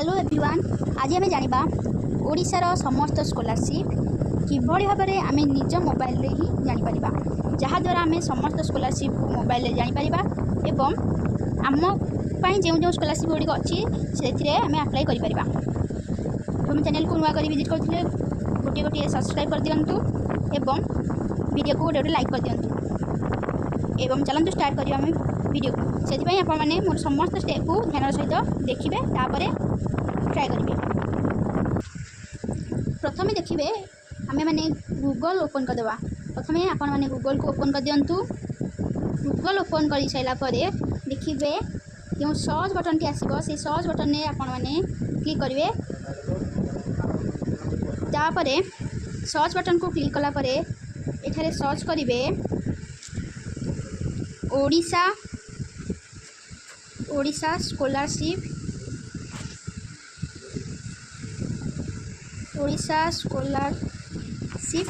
Hello everyone, आज आम जाना ओडिशार समस्त स्कॉलरशिप किभली भाव में आम निज मोबाइल रे ही जापर जहाद्वारा आम समस्त स्कॉलरशिप मोबाइल जापर एवं आम जो जो स्कॉलरशिप गुड़िक अच्छी से आम अप्लाई कर चैनल को नुआ कर विजिट करते गोटे गोटे सब्सक्राइब कर दिंतु एवं वीडियो को गोटे गोटे लाइक कर दिंतु एवं चलते स्टार्ट करिया आम वीडियो को से आपने मोर समस्त स्टेप को ध्यान सहित देखिए तापर ट्राए करेंगे। प्रथम देखिए आम मैंने गूगल ओपन करदेवा। प्रथम आपण मैंने गूगल को ओपन कर दिंतु। गूगल ओपन कर सारापर देखिए जो सर्च बटन टी आसो से सर्च बटन में आपण मैंने क्लिक करेंगे। तापर सर्च बटन को क्लिक कलापर एठारे सर्च करेंगे Odisha scholarship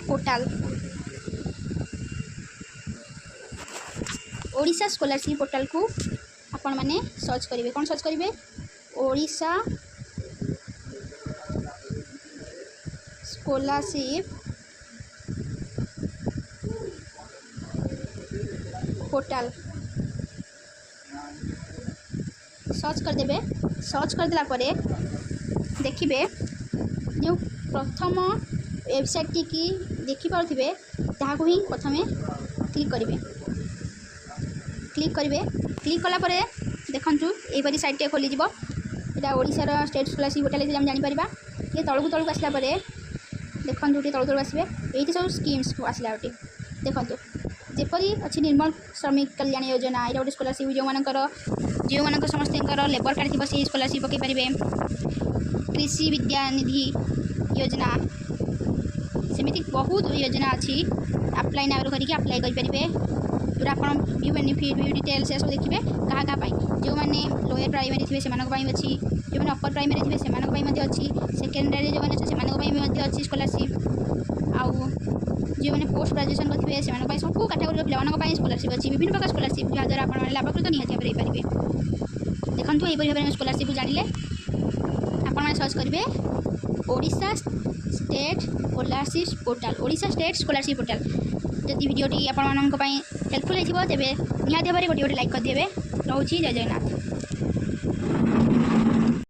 portal. Odisha scholarship portal को आपण माने सर्च करेंगे। कौन सर्च करेंगे? ओडिशा स्कॉलरशिप पोर्टाल सर्च करदेवे। सर्च करदेला परे देखिए जो प्रथम वेबसाइट की देखिपे ताकू ही प्रथम क्लिक करेंगे। क्लिक कलापर देखु यहपरी साइट खोलीज यहाँ ओडिशार स्टेट स्कॉलरशिप पोर्टाल आम जापर ये तलू तलू आसला देखो ये तलू तलू आसवे ये सब स्कीम्स आसला गोटे देखो जेपरी अच्छी निर्मल श्रमिक कल्याण योजना ये गोटे स्कॉलरशिप जो मान समस्त लेबर कार्ड थी से स्कॉलरशिप पकई पारे। कृषि विद्यानिधि योजना सेमती बहुत योजना अच्छी अप्लाई नाम करके अप्लाई करेंगे जो आप व्यू बेनिफिट व्यू डिटेल्स सब देखिए क्या जो मैंने लोअर प्राइमरी थे से अच्छी जो मैंने अपर प्राइमरी थे से अच्छी सेकेंडरी जो मैंने अच्छी स्कॉलरशिप आउ जो मैंने पोस्ट ग्रेजुएशन करेंगे से सब कैटेगोरी पिला स्कॉलरशिप अच्छी विभिन्न प्रकार स्कॉलरशिप जहाँद्वारा आप लाभकृत निहत भाव पारे। देखो यहपरी भाव में स्कॉलरशिप जानिले आप सर्च करेंगे Odisha state scholarship portal. Odisha state scholarship portal जदि वीडियोटी आपण हेल्पफुल होती तेज निहत भाव गोटे गोटे लाइक करदे। रोचे जय जगन्नाथ।